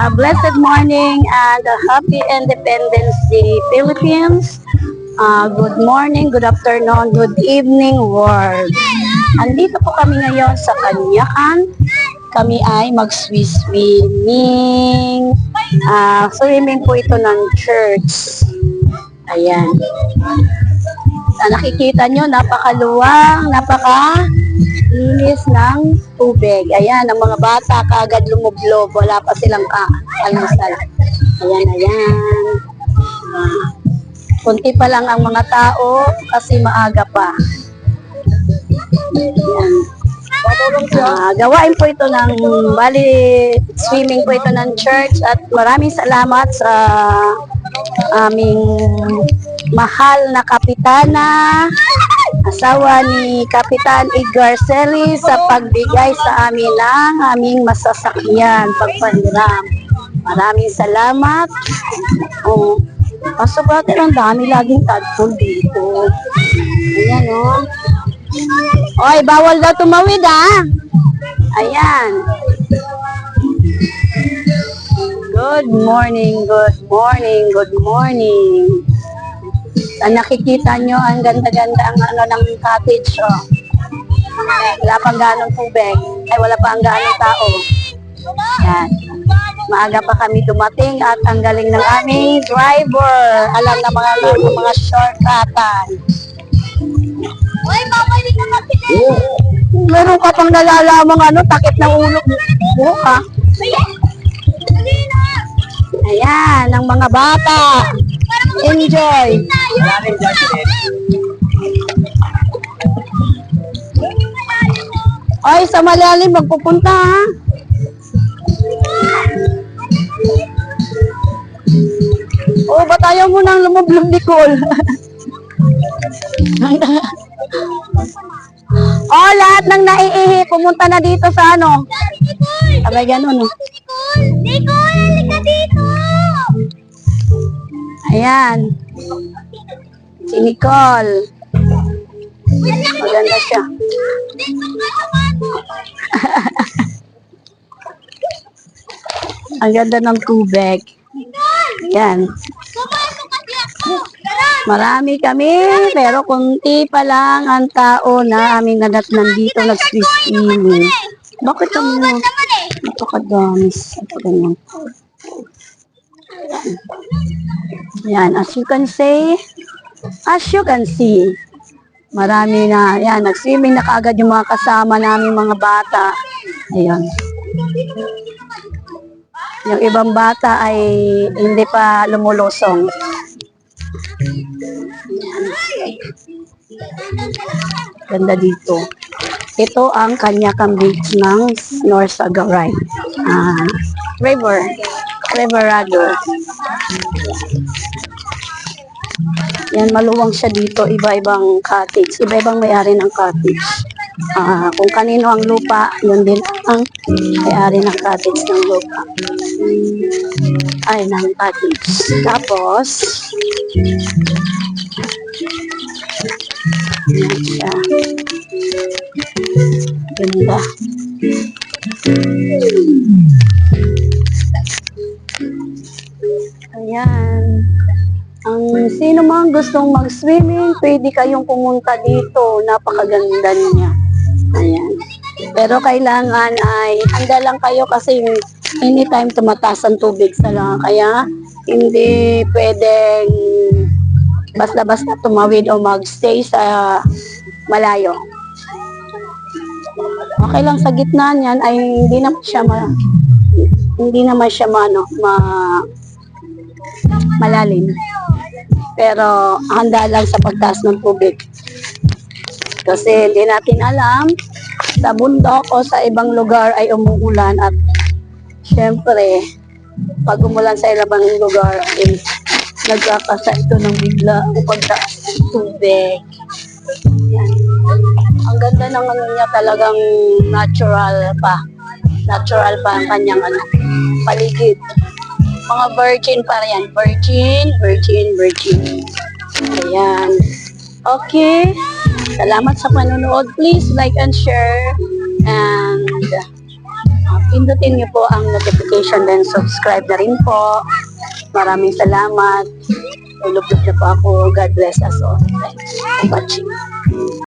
A blessed morning and a happy Independence Day, Philippines. Good morning, good afternoon, good evening, world. Andito po kami ngayon sa Kanyakan. Kami ay mag-swimming. Swimming po ito ng church. Ayan. Nakikita nyo, napakaluwang, linis ng tubig. Ayan, ang mga bata kaagad lumublob. Wala pa silang almusal. Ayan. Kunti pa lang ang mga tao kasi maaga pa. Ayan. Gawain po ito ng swimming po ito ng church at maraming salamat sa aming mahal na kapitana, asawa ni Kapitan Edgar Celi sa pagbigay sa amin ng aming masasakyan, pagpahiram. Maraming salamat. Kaso bakit ang dami laging tadpol dito? Ayan o. Oy, bawal daw tumawid Ayan. Good morning. Nakikita nyo, ang ganda-ganda ang ng cottage, Wala pang ganong tubig. Wala pa ang ganong tao. Yan. Maaga pa kami dumating at ang galing ng aming driver. Alam na mga shortcutan. Uy, babalik na kasi. Meron ka pang nalalamang takip ng ulo mo, Ayan, ang mga bata. Enjoy. Oy, sa malalim magpupunta ba't ayaw mo nang lumublob, Nicole? Lahat ng naiihi, pumunta na dito sa Sabay ganun, Nicole, halika dito! Ayan. Si Nicole. Maganda siya. Ang ganda ng tubig. Ayan. Marami kami, pero kunti pa lang ang tao na aming nandito nag-swimming. Bakit ang napakadami sa ganyan? Yan, as you can see, marami na, yan, nag-swimming na kaagad yung mga kasama namin mga bata. Ayan. Yung ibang bata ay hindi pa lumulusong. Ganda dito. Ito ang Kanyakan Beach ng North Sagaray. Riverado. Yan, maluwang siya dito. Iba-ibang cottage. Iba-ibang may-ari ng cottage. Kung kanino ang lupa, yun din ang may-ari ng cottage ng lupa. Ng cottage. Tapos, yan siya. Ganda. Ayan. Sino mang gustong mag-swimming, pwede kayong pumunta dito. Napakaganda niya. Ayan. Pero kailangan ay handa lang kayo kasi anytime tumataas ang tubig kaya hindi pwedeng basta-basta tumawid o magstay sa malayo. Okay lang sa gitna niyan ay hindi naman siya malalim. Pero handa lang sa pagtaas ng tubig. Kasi hindi natin alam sa bundok o sa ibang lugar ay umuulan at syempre pag umulan sa ibang lugar ay nagkakasa ito ng bigla o pagtaas ng tubig. Yan. Ang ganda ng niya, talagang natural pa ang kanyang paligid. Mga virgin pa yan. Virgin. Ayan. Okay. Salamat sa panonood. Please like and share. And Pindutin niyo po ang notification then subscribe na rin po. Maraming salamat. Tulog na po ako. God bless us all. Thanks for watching.